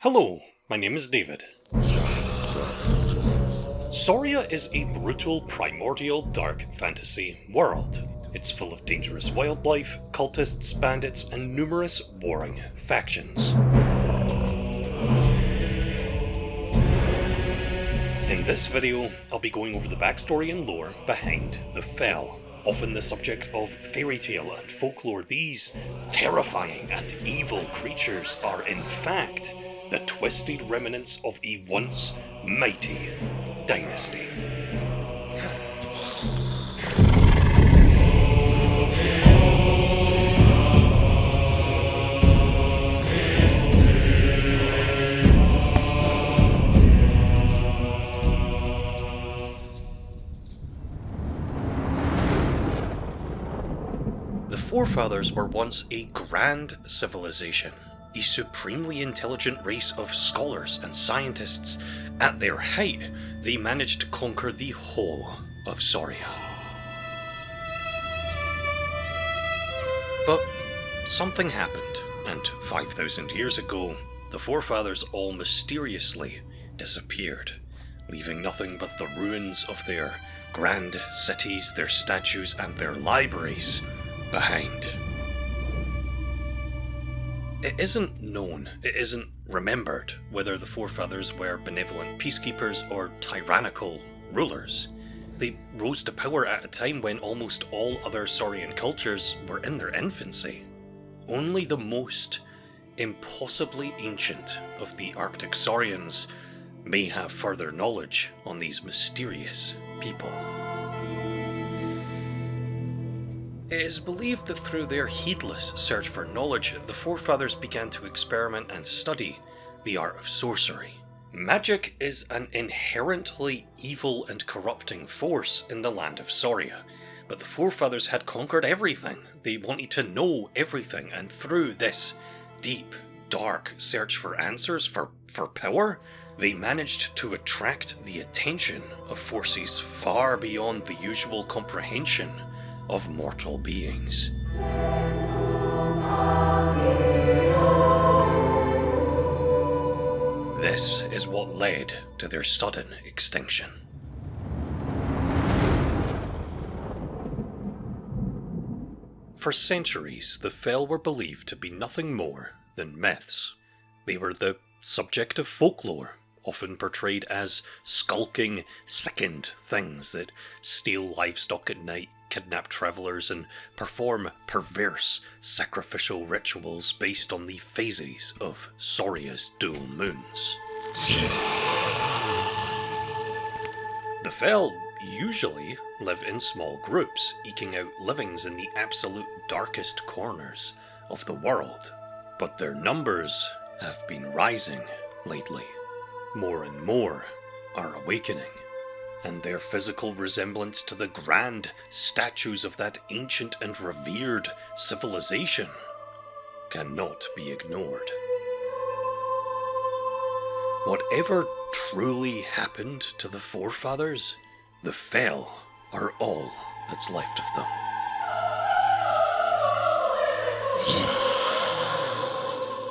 Hello, my name is David. SAURIA is a brutal, primordial, dark fantasy world. It's full of dangerous wildlife, cultists, bandits, and numerous warring factions. In this video, I'll be going over the backstory and lore behind the Fel. Often the subject of fairytale and folklore, these terrifying and evil creatures are in fact the twisted remnants of a once mighty dynasty. The Forefathers were once a grand civilization, a supremely intelligent race of scholars and scientists. At their height, they managed to conquer the whole of SAURIA. But something happened, and 5,000 years ago, the Forefathers all mysteriously disappeared, leaving nothing but the ruins of their grand cities, their statues, and their libraries behind. It isn't known, it isn't remembered whether the Forefathers were benevolent peacekeepers or tyrannical rulers. They rose to power at a time when almost all other Saurian cultures were in their infancy. Only the most impossibly ancient of the Arctic Saurians may have further knowledge on these mysterious people. It is believed that through their heedless search for knowledge, the Forefathers began to experiment and study the art of sorcery. Magic is an inherently evil and corrupting force in the land of SAURIA, but the Forefathers had conquered everything. They wanted to know everything, and through this deep, dark search for answers, for power, they managed to attract the attention of forces far beyond the usual comprehension of mortal beings. This is what led to their sudden extinction. For centuries, the Fel were believed to be nothing more than myths. They were the subject of folklore, often portrayed as skulking, sickened things that steal livestock at night, kidnap travellers, and perform perverse sacrificial rituals based on the phases of SAURIA's dual moons. The Fel usually live in small groups, eking out livings in the absolute darkest corners of the world, but their numbers have been rising lately. More and more are awakening, and their physical resemblance to the grand statues of that ancient and revered civilization cannot be ignored. Whatever truly happened to the Forefathers, the Fel are all that's left of them.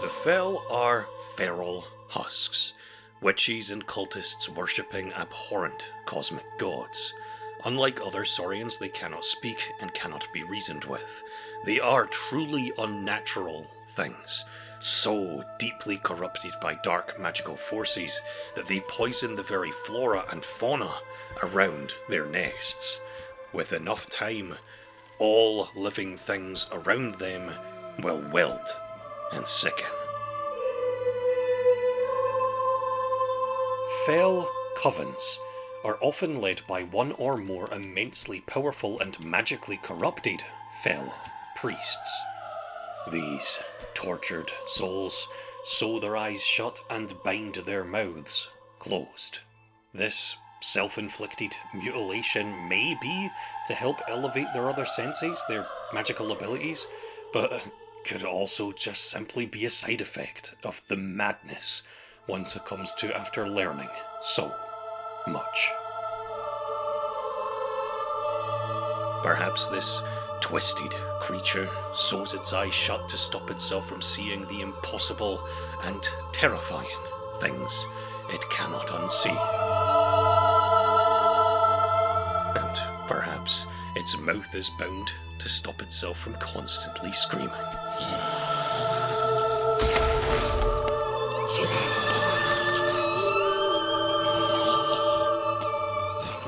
The Fel are feral husks, witches and cultists worshipping abhorrent cosmic gods. Unlike other Saurians, they cannot speak and cannot be reasoned with. They are truly unnatural things, so deeply corrupted by dark magical forces that they poison the very flora and fauna around their nests. With enough time, all living things around them will wilt and sicken. Fel covens are often led by one or more immensely powerful and magically corrupted Fel priests. These tortured souls sew their eyes shut and bind their mouths closed. This self-inflicted mutilation may be to help elevate their other senses, their magical abilities, but could also just simply be a side effect of the madness one succumbs to after learning so much. Perhaps this twisted creature sews its eyes shut to stop itself from seeing the impossible and terrifying things it cannot unsee. And perhaps its mouth is bound to stop itself from constantly screaming.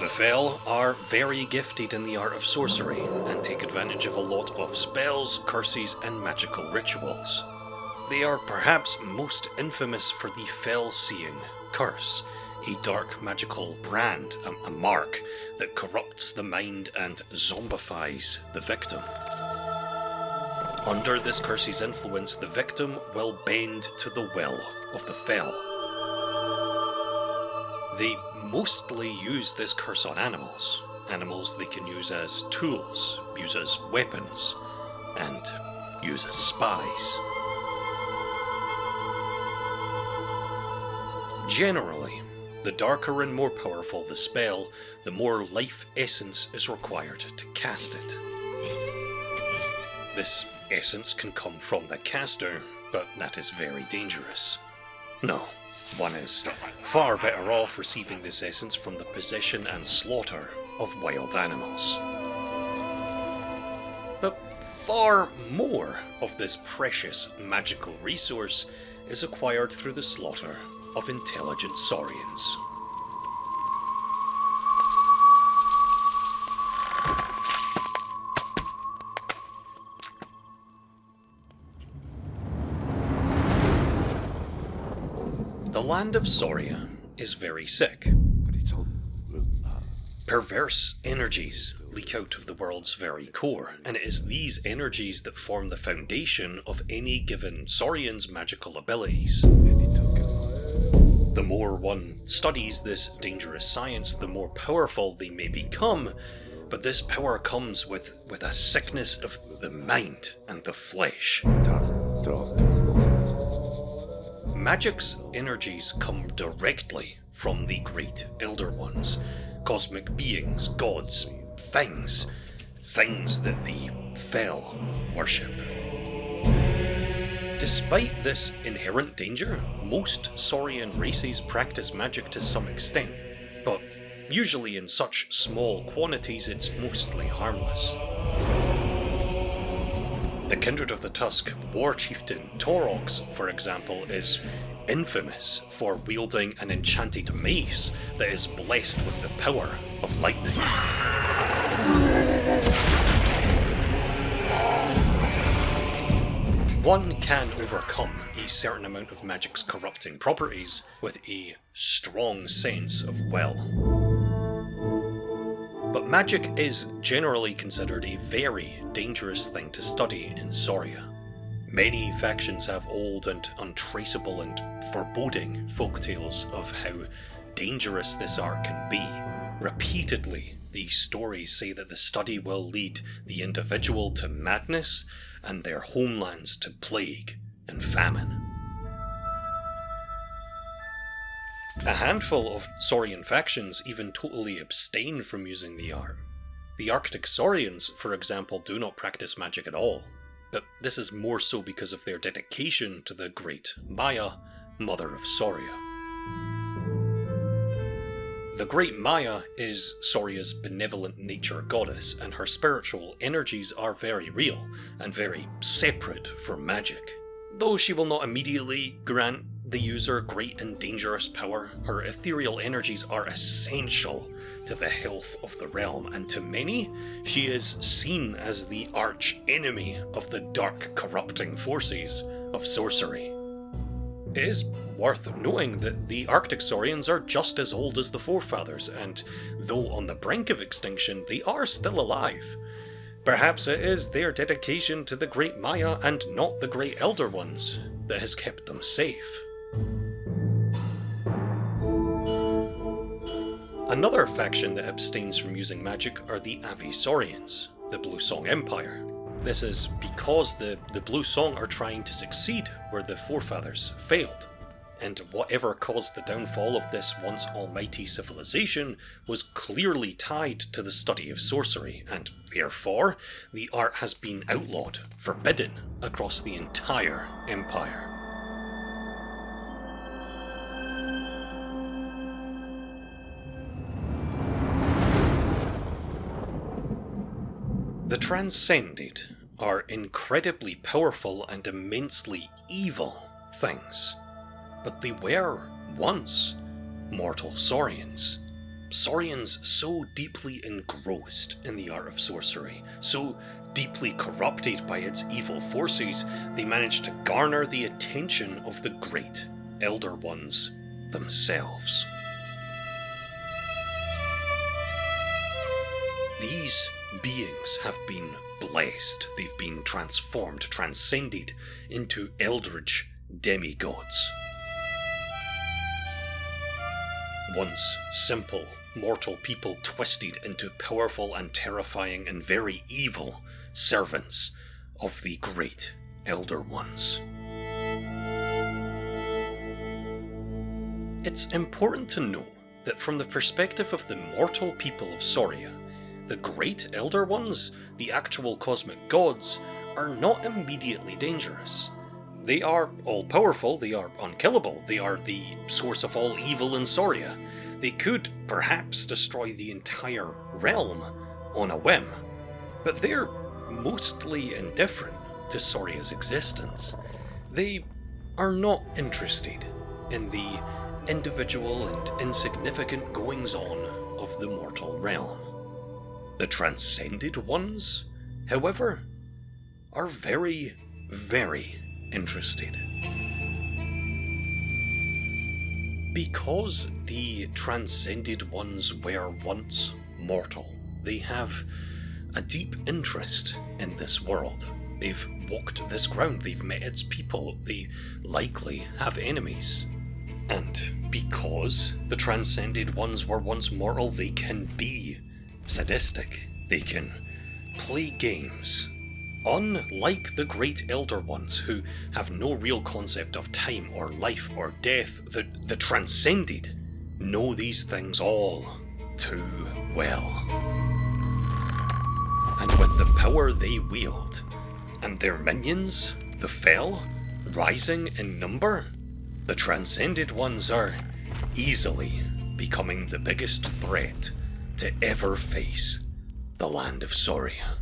The Fel are very gifted in the art of sorcery and take advantage of a lot of spells, curses and magical rituals. They are perhaps most infamous for the Fel-seeing curse, a dark magical brand, a mark that corrupts the mind and zombifies the victim. Under this curse's influence, the victim will bend to the will of the Fel. They mostly use this curse on animals they can use as tools, use as weapons, and use as spies. Generally, the darker and more powerful the spell, the more life essence is required to cast it. This essence can come from the caster, but that is very dangerous. No, one is far better off receiving this essence from the possession and slaughter of wild animals. But far more of this precious magical resource is acquired through the slaughter of intelligent saurians. The land of Sauria is very sick. Perverse energies leak out of the world's very core, and it is these energies that form the foundation of any given Saurian's magical abilities. The more one studies this dangerous science, the more powerful they may become, but this power comes with a sickness of the mind and the flesh. Magic's energies come directly from the great Elder Ones, cosmic beings, gods, things that the Fel worship. Despite this inherent danger, most Saurian races practice magic to some extent, but usually in such small quantities it's mostly harmless. The Kindred of the Tusk war chieftain Torox, for example, is infamous for wielding an enchanted mace that is blessed with the power of lightning. One can overcome a certain amount of magic's corrupting properties with a strong sense of will. But magic is generally considered a very dangerous thing to study in Sauria. Many factions have old and untraceable and foreboding folktales of how dangerous this art can be. Repeatedly, these stories say that the study will lead the individual to madness and their homelands to plague and famine. A handful of Saurian factions even totally abstain from using the art. The Arctic Saurians, for example, do not practice magic at all, but this is more so because of their dedication to the great Maya, mother of Sauria. The great Maya is Sauria's benevolent nature goddess, and her spiritual energies are very real and very separate from magic. Though she will not immediately grant the user great and dangerous power, her ethereal energies are essential to the health of the realm, and to many, she is seen as the arch enemy of the dark corrupting forces of sorcery. It is worth noting that the Arctic Saurians are just as old as the Forefathers, and though on the brink of extinction, they are still alive. Perhaps it is their dedication to the Great Maya and not the Great Elder Ones that has kept them safe. Another faction that abstains from using magic are the Avisaurians, the Blue Song Empire. This is because the Blue Song are trying to succeed where the Forefathers failed, and whatever caused the downfall of this once almighty civilization was clearly tied to the study of sorcery, and therefore the art has been outlawed, forbidden across the entire empire. Transcended are incredibly powerful and immensely evil things, but they were once mortal Saurians. Saurians so deeply engrossed in the art of sorcery, so deeply corrupted by its evil forces, they managed to garner the attention of the great Elder Ones themselves. These beings have been blessed, they've been transformed, transcended into eldritch demigods. Once simple, mortal people twisted into powerful and terrifying and very evil servants of the great Elder Ones. It's important to know that from the perspective of the mortal people of SAURIA, the great Elder Ones, the actual cosmic gods, are not immediately dangerous. They are all-powerful, they are unkillable, they are the source of all evil in SAURIA. They could, perhaps, destroy the entire realm on a whim, but they're mostly indifferent to SAURIA's existence. They are not interested in the individual and insignificant goings-on of the mortal realm. The Transcended Ones, however, are very, very interested. Because the Transcended Ones were once mortal, they have a deep interest in this world. They've walked this ground, they've met its people, they likely have enemies. And because the Transcended Ones were once mortal, they can be sadistic. They can play games. Unlike the great Elder Ones, who have no real concept of time or life or death, the Transcended know these things all too well. And with the power they wield, and their minions, the Fel, rising in number, the Transcended Ones are easily becoming the biggest threat to ever face the land of SAURIA.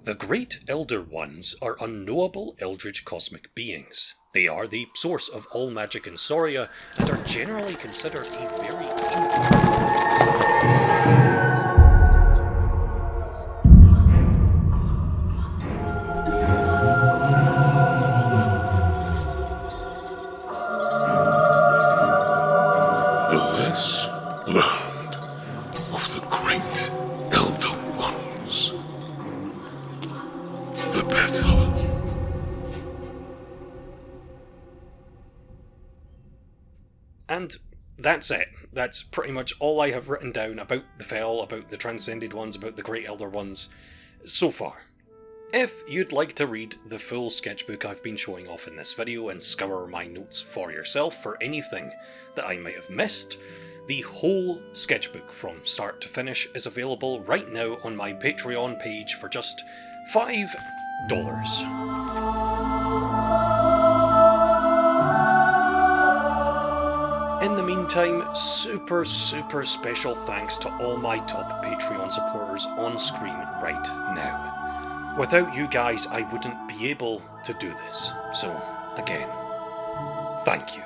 The great Elder Ones are unknowable eldritch cosmic beings. They are the source of all magic in SAURIA and are generally considered a very land of the great Elder Ones, the better. And that's it. That's pretty much all I have written down about the Fel, about the Transcended Ones, about the Great Elder Ones so far. If you'd like to read the full sketchbook I've been showing off in this video and scour my notes for yourself for anything that I might have missed, the whole sketchbook from start to finish is available right now on my Patreon page for just $5. In the meantime, super special thanks to all my top Patreon supporters on screen right now. Without you guys, I wouldn't be able to do this. So, again, thank you.